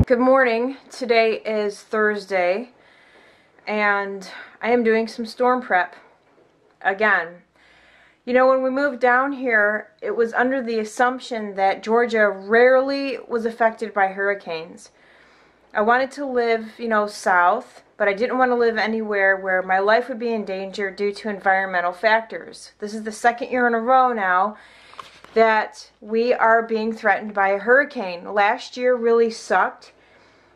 Good morning. Today is Thursday and I am doing some storm prep again. You know, when we moved down here, it was under the assumption that Georgia rarely was affected by hurricanes. I wanted to live, you know, south, but I didn't want to live anywhere where my life would be in danger due to environmental factors. This is the second year in a row now that we are being threatened by a hurricane. Last year really sucked,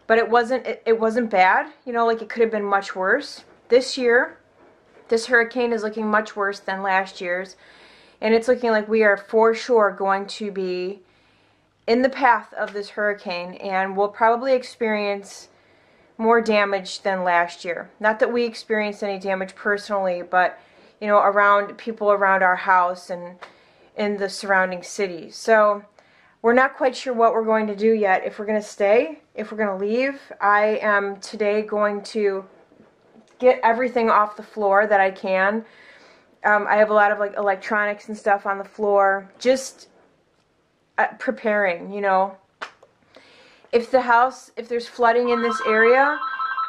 but it wasn't bad. You know, like it could have been much worse. This year, this hurricane is looking much worse than last year's, and it's looking like we are for sure going to be in the path of this hurricane, and we'll probably experience more damage than last year. Not that we experienced any damage personally, but you know, around people around our house and in the surrounding cities. So we're not quite sure what we're going to do yet, if we're going to stay, if we're going to leave. I am today going to get everything off the floor that I can. I have a lot of like electronics and stuff on the floor, just preparing, you know. If there's flooding in this area,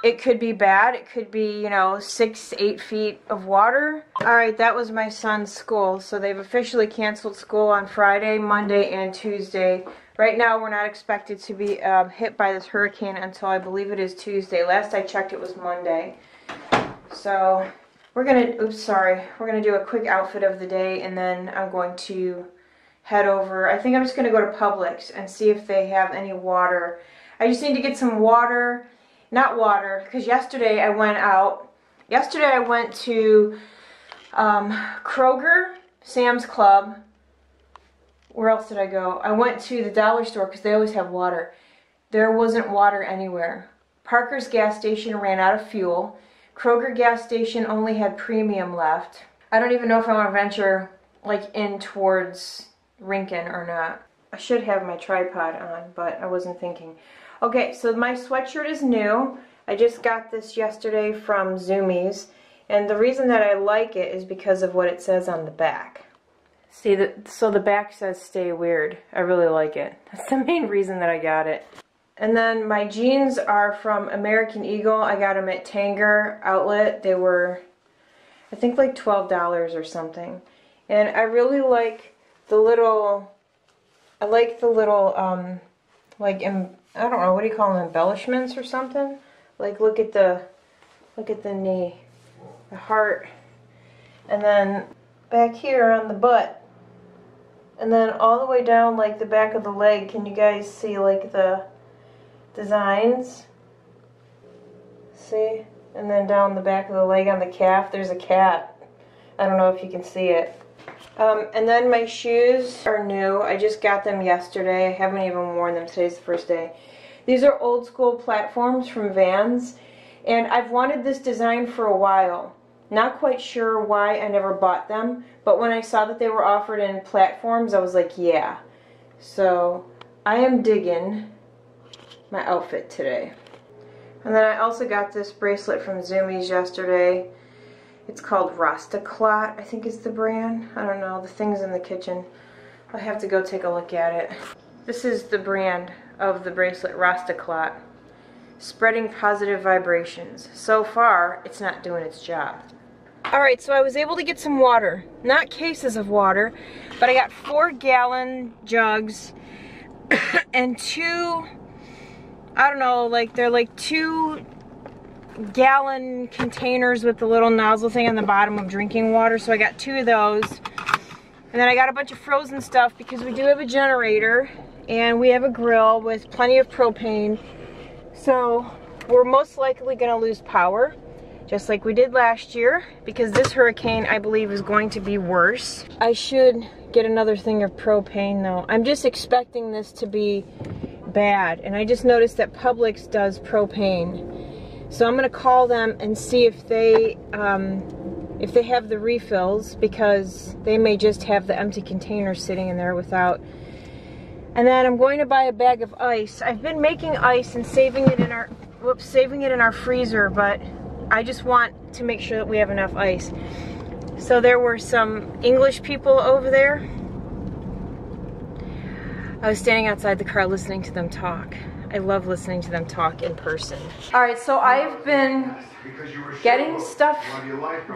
it could be bad. It could be, you know, 6-8 feet of water. Alright, that was my son's school. So they've officially canceled school on Friday, Monday, and Tuesday. Right now we're not expected to be hit by this hurricane until I believe it is Tuesday. Last I checked it was Monday. So we're gonna, we're gonna do a quick outfit of the day, and then I'm going to head over. I think I'm just gonna go to Publix and see if they have any water. I just need to get some water. Not water, because yesterday I went out. Yesterday I went to Kroger, Sam's Club. Where else did I go? I went to the dollar store because they always have water. There wasn't water anywhere. Parker's gas station ran out of fuel. Kroger gas station only had premium left. I don't even know if I want to venture like in towards Rincon or not. I should have my tripod on, but I wasn't thinking. Okay, so my sweatshirt is new. I just got this yesterday from Zoomies, and the reason that I like it is because of what it says on the back. See, so the back says "Stay Weird." I really like it. That's the main reason that I got it. And then my jeans are from American Eagle. I got them at Tanger Outlet. They were, I think, like $12 or something. And I really like the little, I don't know, what do you call them, embellishments or something? Like look at the knee, the heart, and then back here on the butt, and then all the way down like the back of the leg. Can you guys see like the designs? See? And then down the back of the leg on the calf, there's a cat. I don't know if you can see it. And then my shoes are new. I just got them yesterday. I haven't even worn them. Today's the first day. These are old school platforms from Vans, and I've wanted this design for a while. Not quite sure why I never bought them, but when I saw that they were offered in platforms, I was like, yeah. So I am digging my outfit today. And then I also got this bracelet from Zoomies yesterday. It's called Rastaclot, I think is the brand. I don't know, the thing's in the kitchen. I have to go take a look at it. This is the brand of the bracelet, Rastaclot. Spreading positive vibrations. So far, it's not doing its job. Alright, so I was able to get some water. Not cases of water, but I got 4-gallon jugs and 2, I don't know, like they're like 2-gallon containers with the little nozzle thing on the bottom of drinking water. So I got 2 of those. And then I got a bunch of frozen stuff because we do have a generator and we have a grill with plenty of propane. So we're most likely going to lose power, just like we did last year, because this hurricane, I believe, is going to be worse. I should get another thing of propane though. I'm just expecting this to be bad, and I just noticed that Publix does propane. So I'm going to call them and see if they have the refills, because they may just have the empty containers sitting in there without. And then I'm going to buy a bag of ice. I've been making ice and saving it in our freezer, but I just want to make sure that we have enough ice. So there were some English people over there. I was standing outside the car listening to them talk. I love listening to them talk in person. All right, so I've been getting stuff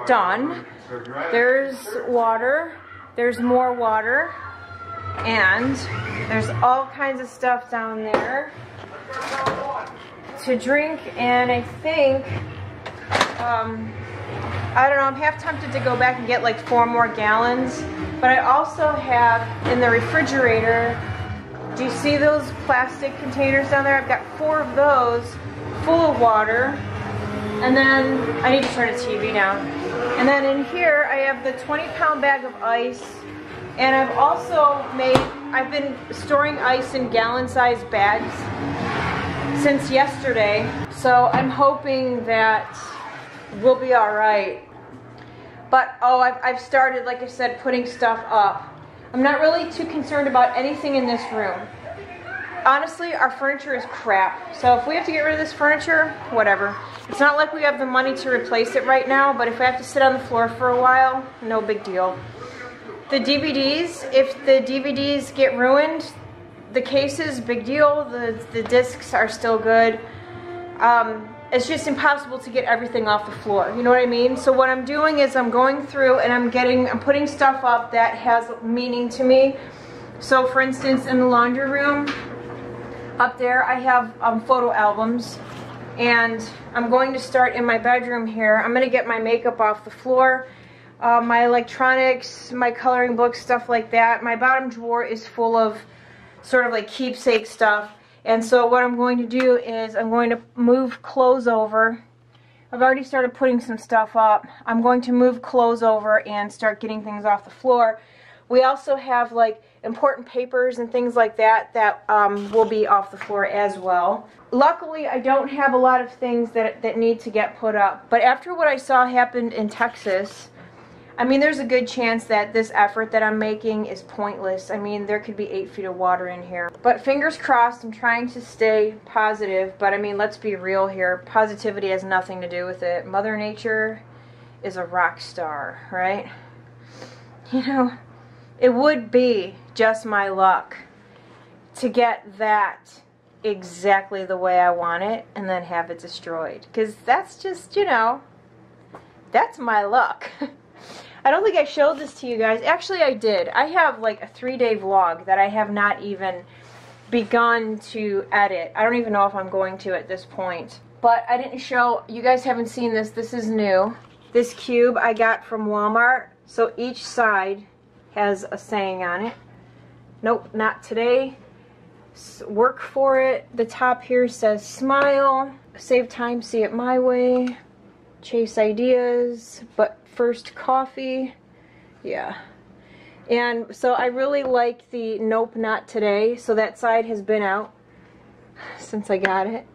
done. There's water, there's more water, and there's all kinds of stuff down there to drink, and I think, I don't know, I'm half tempted to go back and get like 4 more gallons, but I also have in the refrigerator, do you see those plastic containers down there? I've got 4 of those full of water, and then I need to turn the TV down. And then in here I have the 20-pound bag of ice, and I've also I've been storing ice in gallon-sized bags since yesterday, so I'm hoping that we'll be all right. But oh, I've started, like I said, putting stuff up. I'm not really too concerned about anything in this room. Honestly, our furniture is crap, so if we have to get rid of this furniture, whatever. It's not like we have the money to replace it right now, but if I have to sit on the floor for a while, no big deal. The DVDs, if the DVDs get ruined, the cases, big deal. The discs are still good. It's just impossible to get everything off the floor. You know what I mean? So what I'm doing is I'm going through and I'm putting stuff up that has meaning to me. So for instance, in the laundry room, up there I have photo albums, and I'm going to start in my bedroom here. I'm going to get my makeup off the floor, my electronics, my coloring books, stuff like that. My bottom drawer is full of sort of like keepsake stuff. And so what I'm going to do is I'm going to move clothes over. I've already started putting some stuff up. I'm going to move clothes over and start getting things off the floor. We also have like important papers and things like that that will be off the floor as well. Luckily, I don't have a lot of things that need to get put up. But after what I saw happened in Texas, I mean, there's a good chance that this effort that I'm making is pointless. I mean, there could be 8 feet of water in here. But fingers crossed, I'm trying to stay positive. But I mean, let's be real here. Positivity has nothing to do with it. Mother Nature is a rock star, right? You know, it would be just my luck to get that exactly the way I want it and then have it destroyed. Because that's just, you know, that's my luck. I don't think I showed this to you guys. Actually, I did. I have like a 3-day vlog that I have not even begun to edit. I don't even know if I'm going to at this point. But I didn't show, you guys haven't seen this. This is new. This cube I got from Walmart. So each side has a saying on it. Nope, not today. Work for it. The top here says smile. Save time, see it my way. Chase ideas, but first coffee. Yeah. And so I really like the nope, not today. So that side has been out since I got it.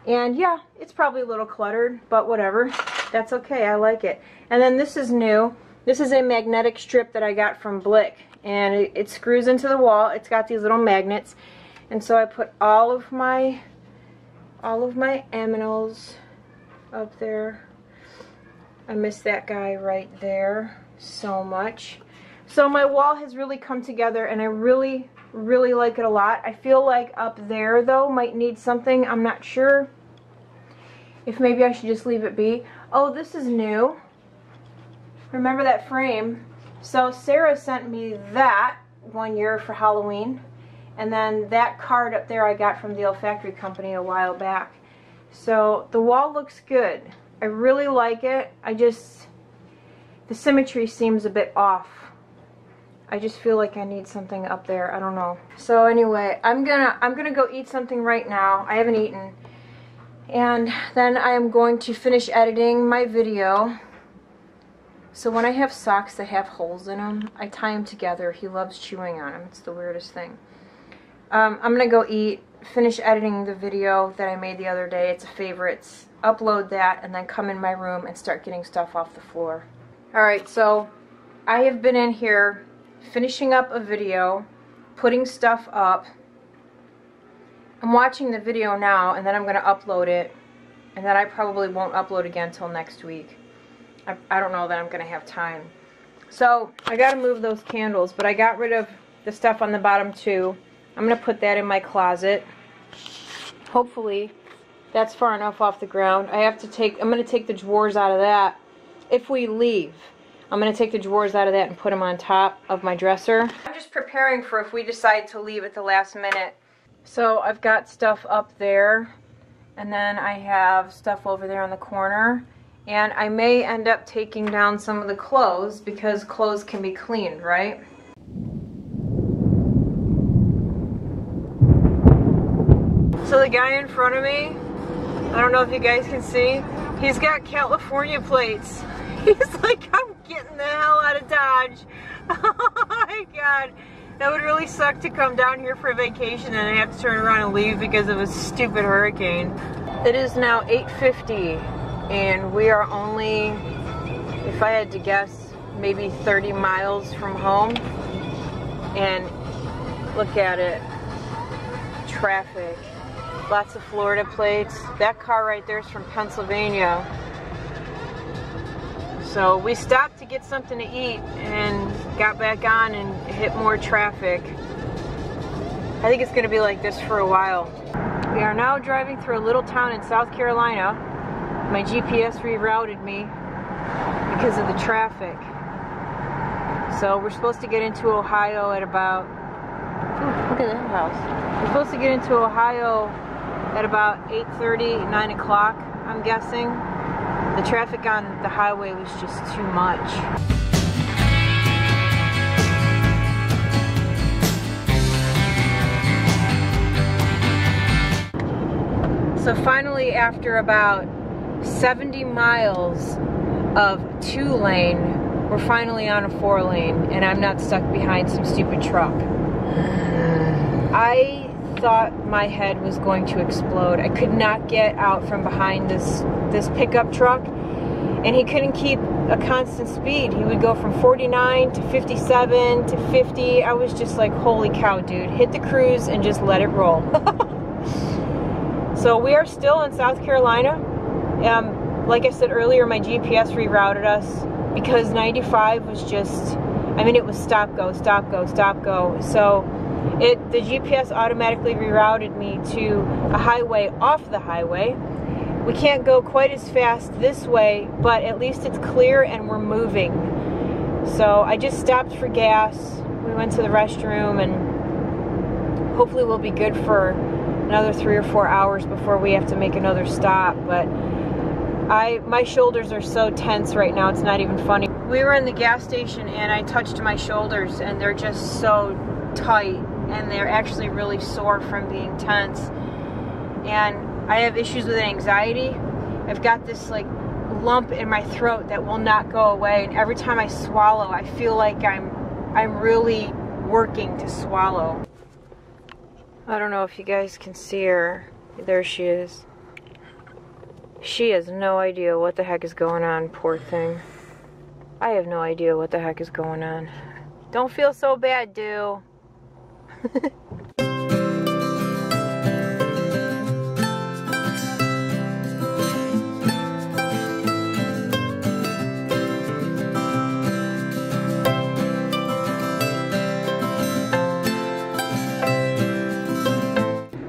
And yeah, it's probably a little cluttered, but whatever. That's okay, I like it. And then this is new. This is a magnetic strip that I got from Blick. And it screws into the wall. It's got these little magnets. And so I put all of my aminos up there. I miss that guy right there so much. So my wall has really come together, and I really, really like it a lot. I feel like up there, though, might need something. I'm not sure if maybe I should just leave it be. Oh, this is new. Remember that frame? So Sarah sent me that one year for Halloween. And then that card up there I got from the Olfactory Company a while back. So the wall looks good. I really like it. The symmetry seems a bit off. I just feel like I need something up there. I don't know. So anyway, I'm gonna go eat something right now. I haven't eaten. And then I am going to finish editing my video. So when I have socks that have holes in them, I tie them together. He loves chewing on them. It's the weirdest thing. I'm gonna go eat, finish editing the video that I made the other day. It's a favorites. Upload that, and then come in my room and start getting stuff off the floor. Alright, so I have been in here finishing up a video, putting stuff up. I'm watching the video now, and then I'm going to upload it, and then I probably won't upload again until next week. I don't know that I'm going to have time. So I got to move those candles, but I got rid of the stuff on the bottom too. I'm going to put that in my closet. Hopefully that's far enough off the ground. I'm going to take the drawers out of that if we leave. I'm going to take the drawers out of that and put them on top of my dresser. I'm just preparing for if we decide to leave at the last minute. So I've got stuff up there, and then I have stuff over there in the corner. And I may end up taking down some of the clothes because clothes can be cleaned, right? So the guy in front of me, I don't know if you guys can see, he's got California plates. He's like, I'm getting the hell out of Dodge. Oh my God. That would really suck to come down here for a vacation and I have to turn around and leave because of a stupid hurricane. It is now 8:50 and we are only, if I had to guess, maybe 30 miles from home. And look at it. Traffic. Lots of Florida plates. That car right there is from Pennsylvania. So we stopped to get something to eat and got back on and hit more traffic. I think it's going to be like this for a while. We are now driving through a little town in South Carolina. My GPS rerouted me because of the traffic. So we're supposed to get into Ohio at about... Ooh, look at that house. We're supposed to get into Ohio at about 8:30, 9 o'clock, I'm guessing. The traffic on the highway was just too much. So finally, after about 70 miles of 2-lane, we're finally on a 4-lane, and I'm not stuck behind some stupid truck. I thought my head was going to explode. I could not get out from behind this pickup truck, and he couldn't keep a constant speed. He would go from 49 to 57 to 50. I was just like, holy cow, dude. Hit the cruise and just let it roll. So we are still in South Carolina. Like I said earlier, my GPS rerouted us because 95 was just, I mean, it was stop, go, stop, go, stop, go. So the GPS automatically rerouted me to a highway off the highway. We can't go quite as fast this way, but at least it's clear and we're moving. So I just stopped for gas. We went to the restroom, and hopefully we'll be good for another 3 or 4 hours before we have to make another stop. But my shoulders are so tense right now, it's not even funny. We were in the gas station and I touched my shoulders and they're just so tight, and they're actually really sore from being tense. And I have issues with anxiety. I've got this like lump in my throat that will not go away, and every time I swallow I feel like I'm really working to swallow. I don't know if you guys can see her. There she is. She has no idea what the heck is going on, poor thing. I have no idea what the heck is going on. Don't feel so bad, dude.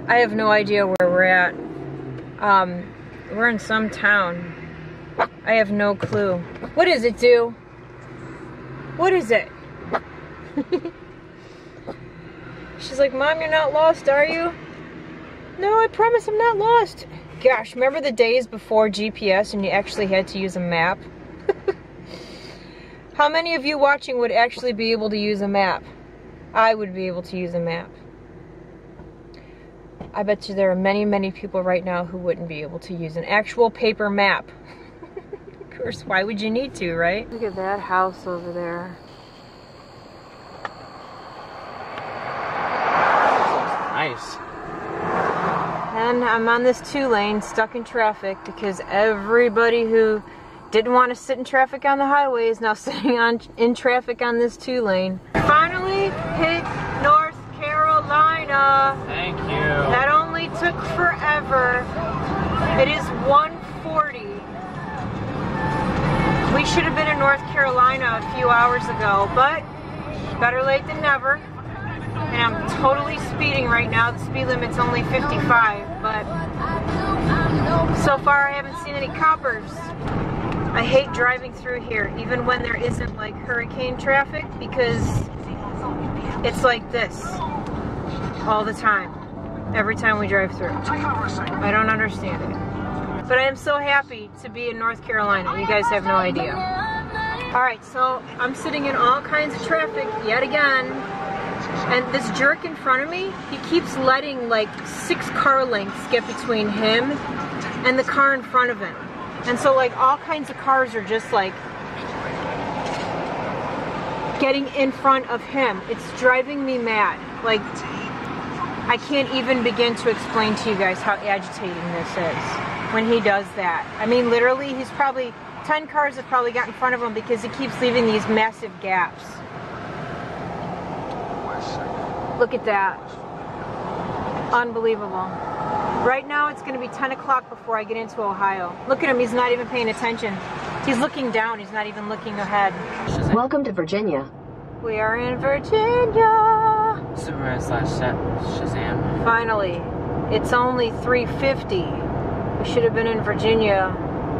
I have no idea where we're at. We're in some town. I have no clue. What is it, do? What is it? She's like, Mom, you're not lost, are you? No, I promise I'm not lost. Gosh, remember the days before GPS and you actually had to use a map? How many of you watching would actually be able to use a map? I would be able to use a map. I bet you there are many, many people right now who wouldn't be able to use an actual paper map. Of course, why would you need to, right? Look at that house over there. Nice. And I'm on this 2-lane stuck in traffic because everybody who didn't want to sit in traffic on the highway is now sitting in traffic on this 2-lane. Finally hit North Carolina. Thank you. That only took forever. It is 1:40. We should have been in North Carolina a few hours ago, but better late than never. And I'm totally speeding right now. The speed limit's only 55, but so far I haven't seen any coppers. I hate driving through here, even when there isn't like hurricane traffic, because it's like this all the time, every time we drive through. I don't understand it. But I am so happy to be in North Carolina. You guys have no idea. Alright, so I'm sitting in all kinds of traffic yet again. And this jerk in front of me, he keeps letting like 6 car lengths get between him and the car in front of him. And so like all kinds of cars are just like getting in front of him. It's driving me mad. Like, I can't even begin to explain to you guys how agitating this is when he does that. I mean, literally, he's probably, 10 cars have probably got in front of him because he keeps leaving these massive gaps. Look at that. Unbelievable. Right now, it's going to be 10 o'clock before I get into Ohio. Look at him, he's not even paying attention. He's looking down, he's not even looking ahead. Welcome to Virginia. We are in Virginia. Superman/Shazam. Finally, it's only 3:50. We should have been in Virginia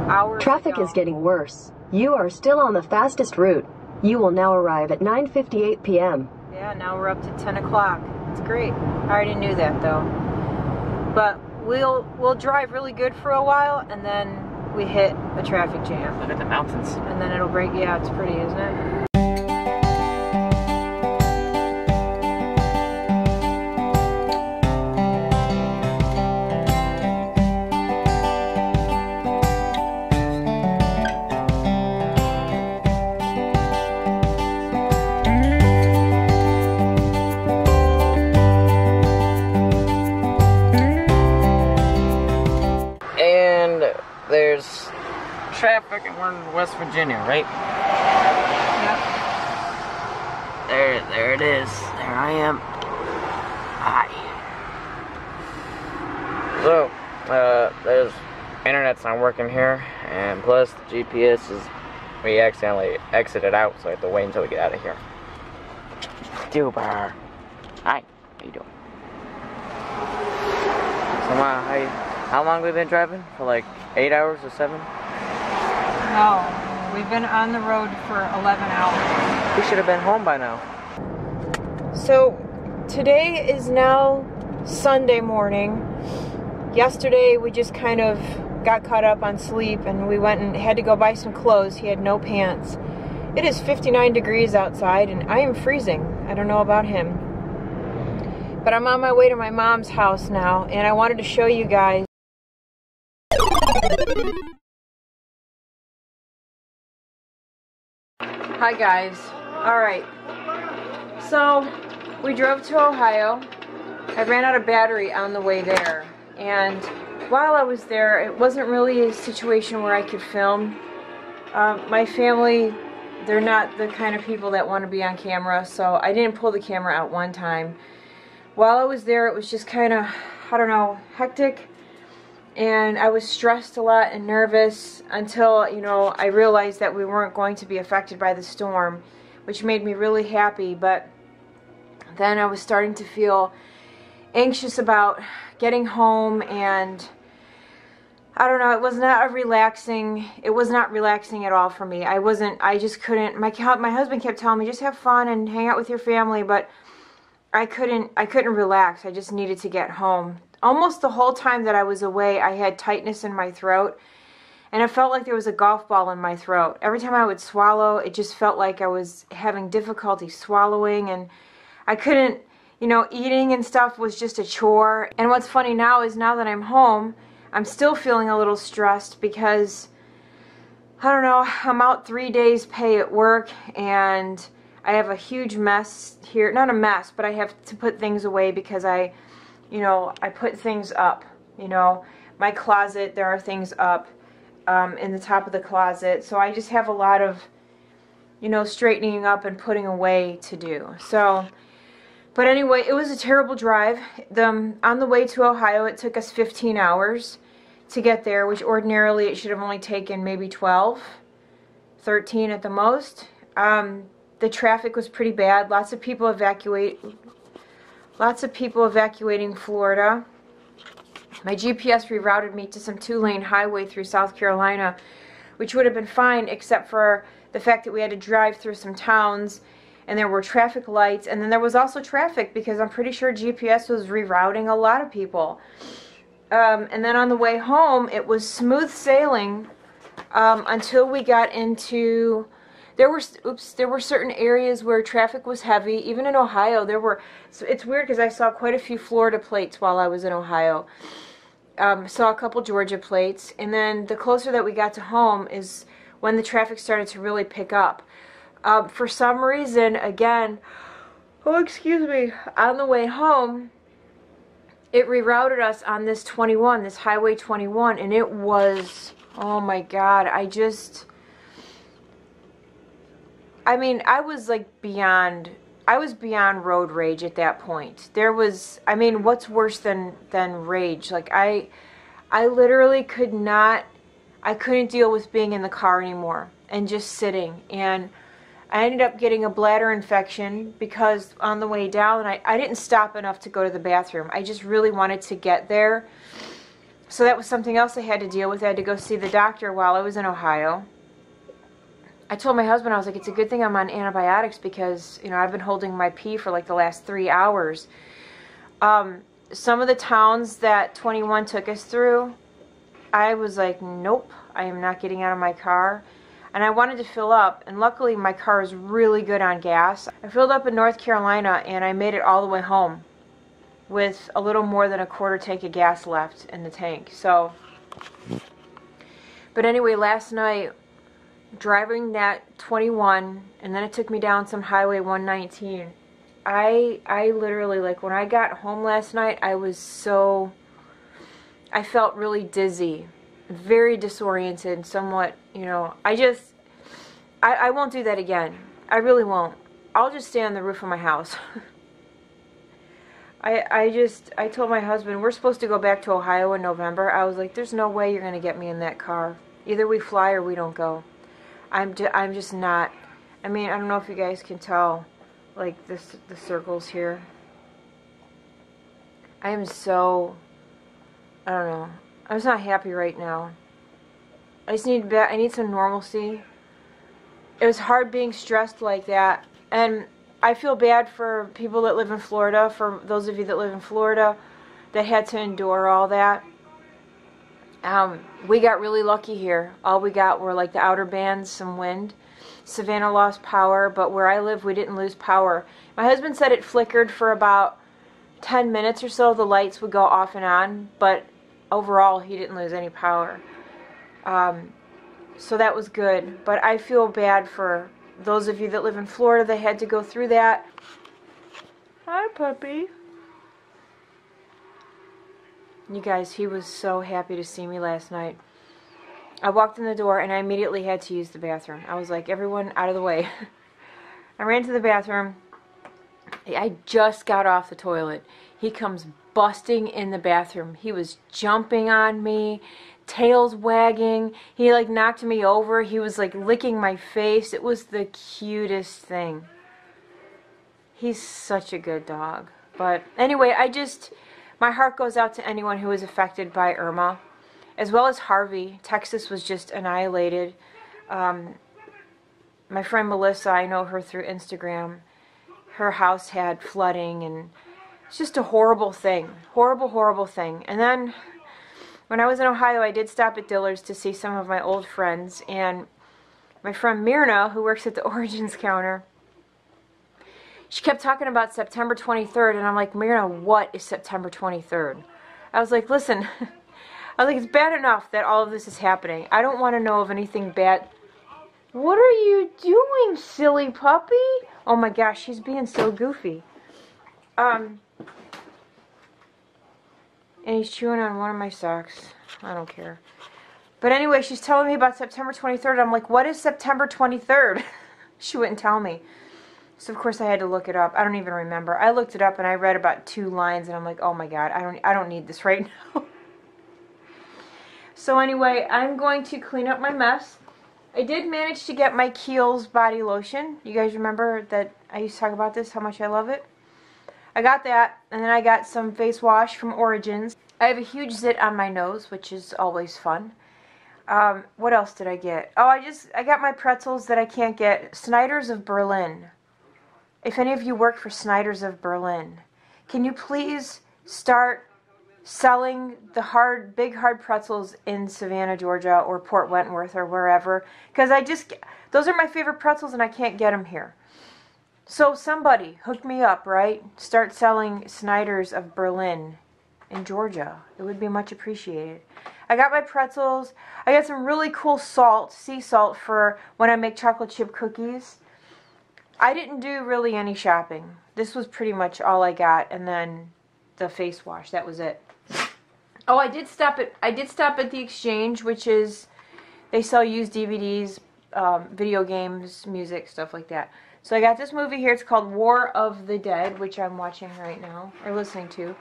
hours Traffic ago. is getting worse. You are still on the fastest route. You will now arrive at 9:58 p.m. Yeah, now we're up to 10 o'clock. It's great. I already knew that though. But we'll drive really good for a while, and then we hit a traffic jam. Look at the mountains. And then it'll break. Yeah, it's pretty, isn't it? There's traffic, and we're in West Virginia, right? Yep. There it is. There I am. Hi. So, there's internet's not working here, and plus the GPS is, we accidentally exited out, so I have to wait until we get out of here. Duber. Hi. How you doing? So, how long have we been driving? For like 8 hours or 7? No, we've been on the road for 11 hours. We should have been home by now. So today is now Sunday morning. Yesterday we just kind of got caught up on sleep, and we went and had to go buy some clothes. He had no pants. It is 59 degrees outside, and I am freezing. I don't know about him. But I'm on my way to my mom's house now, and I wanted to show you guys. Hi guys. Alright. So, we drove to Ohio. I ran out of battery on the way there. And while I was there, it wasn't really a situation where I could film. My family, they're not the kind of people that want to be on camera, so I didn't pull the camera out one time. While I was there, it was just kind of, I don't know, hectic. And I was stressed a lot and nervous until, you know, I realized that we weren't going to be affected by the storm, which made me really happy. But then I was starting to feel anxious about getting home, and I don't know, it was not relaxing at all for me. I just couldn't, my husband kept telling me, just have fun and hang out with your family, but I couldn't relax. I just needed to get home. Almost the whole time that I was away, I had tightness in my throat, and it felt like there was a golf ball in my throat. Every time I would swallow, it just felt like I was having difficulty swallowing, and I couldn't, you know, eating and stuff was just a chore. And what's funny now is, now that I'm home, I'm still feeling a little stressed because, I don't know, I'm out 3 days pay at work, and I have a huge mess here. Not a mess, but I have to put things away because I put things up, you know. My closet, there are things up in the top of the closet. So I just have a lot of, you know, straightening up and putting away to do. So, but anyway, it was a terrible drive. On the way to Ohio, it took us 15 hours to get there, which ordinarily it should have only taken maybe 12, 13 at the most. The traffic was pretty bad. Lots of people Lots of people evacuating Florida. My GPS rerouted me to some 2-lane highway through South Carolina, which would have been fine except for the fact that we had to drive through some towns and there were traffic lights, and then there was also traffic because I'm pretty sure GPS was rerouting a lot of people. And then on the way home, it was smooth sailing until we got into... There were certain areas where traffic was heavy. Even in Ohio, there were... So it's weird because I saw quite a few Florida plates while I was in Ohio. Saw a couple Georgia plates. And then the closer that we got to home is when the traffic started to really pick up. For some reason, again... Oh, excuse me. On the way home, it rerouted us on this 21, this Highway 21. And it was... Oh my God. I mean, I was like beyond road rage at that point. There was, I mean, what's worse than rage? Like I literally I couldn't deal with being in the car anymore and just sitting. And I ended up getting a bladder infection because on the way down, I didn't stop enough to go to the bathroom. I just really wanted to get there. So that was something else I had to deal with. I had to go see the doctor while I was in Ohio. I told my husband, I was like, it's a good thing I'm on antibiotics because, you know, I've been holding my pee for like the last 3 hours. Some of the towns that 21 took us through, I was like, nope, I am not getting out of my car. And I wanted to fill up, and luckily my car is really good on gas. I filled up in North Carolina, and I made it all the way home with a little more than a quarter tank of gas left in the tank. So, but anyway, last night, driving that 21, and then it took me down some Highway 119. I literally, like, when I got home last night, I felt really dizzy, very disoriented, somewhat, you know, I won't do that again. I really won't. I'll just stay on the roof of my house. I told my husband, we're supposed to go back to Ohio in November. I was like, there's no way you're going to get me in that car. Either we fly or we don't go. I'm just not. I mean, I don't know if you guys can tell, like, the circles here. I am so, I don't know. I'm just not happy right now. I need some normalcy. It was hard being stressed like that. And I feel bad for people that live in Florida, for those of you that live in Florida that had to endure all that. We got really lucky here. All we got were like the outer bands, some wind. Savannah lost power, but where I live, we didn't lose power. My husband said it flickered for about 10 minutes or so. The lights would go off and on, but overall, he didn't lose any power. So that was good. But I feel bad for those of you that live in Florida that had to go through that. Hi, puppy. You guys, he was so happy to see me last night. I walked in the door and I immediately had to use the bathroom. I was like, everyone out of the way. I ran to the bathroom. I just got off the toilet. He comes busting in the bathroom. He was jumping on me, tails wagging. He like knocked me over. He was like licking my face. It was the cutest thing. He's such a good dog. But anyway, my heart goes out to anyone who was affected by Irma, as well as Harvey. Texas was just annihilated. My friend Melissa, I know her through Instagram. Her house had flooding, and it's just a horrible thing. Horrible, horrible thing. And then when I was in Ohio, I did stop at Dillard's to see some of my old friends, and my friend Myrna, who works at the Origins counter, she kept talking about September 23rd, and I'm like, Myrna, what is September 23rd? I was like, listen, I was like, it's bad enough that all of this is happening. I don't want to know of anything bad. What are you doing, silly puppy? Oh my gosh, she's being so goofy. And he's chewing on one of my socks. I don't care. But anyway, she's telling me about September 23rd. I'm like, what is September 23rd? She wouldn't tell me. So of course I had to look it up. I don't even remember. I looked it up and I read about 2 lines and I'm like, oh my god, I don't need this right now. So anyway, I'm going to clean up my mess. I did manage to get my Kiehl's body lotion. You guys remember that I used to talk about this, how much I love it? I got that, and then I got some face wash from Origins. I have a huge zit on my nose, which is always fun. What else did I get? Oh, I got my pretzels that I can't get. Snyder's of Berlin. If any of you work for Snyder's of Berlin, can you please start selling the big hard pretzels in Savannah, Georgia, or Port Wentworth, or wherever? Because those are my favorite pretzels, and I can't get them here. So somebody hook me up, right? Start selling Snyder's of Berlin in Georgia. It would be much appreciated. I got my pretzels. I got some really cool salt, sea salt, for when I make chocolate chip cookies. I didn't do really any shopping. This was pretty much all I got, and then the face wash. That was it. Oh, I did stop at the Exchange, which is, they sell used DVDs, video games, music, stuff like that. So I got this movie here. It's called War of the Dead, which I'm watching right now, or listening to.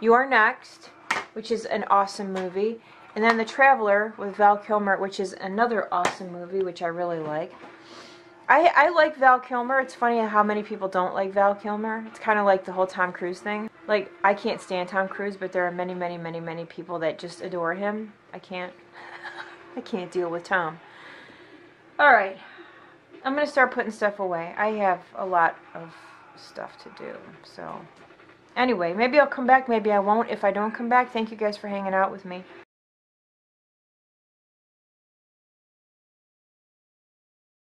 You Are Next, which is an awesome movie. And then The Traveler with Val Kilmer, which is another awesome movie, which I really like. I like Val Kilmer. It's funny how many people don't like Val Kilmer. It's kind of like the whole Tom Cruise thing. Like, I can't stand Tom Cruise, but there are many, many, many, many people that just adore him. I can't deal with Tom. Alright. I'm going to start putting stuff away. I have a lot of stuff to do. So, anyway, maybe I'll come back. Maybe I won't. If I don't come back, thank you guys for hanging out with me.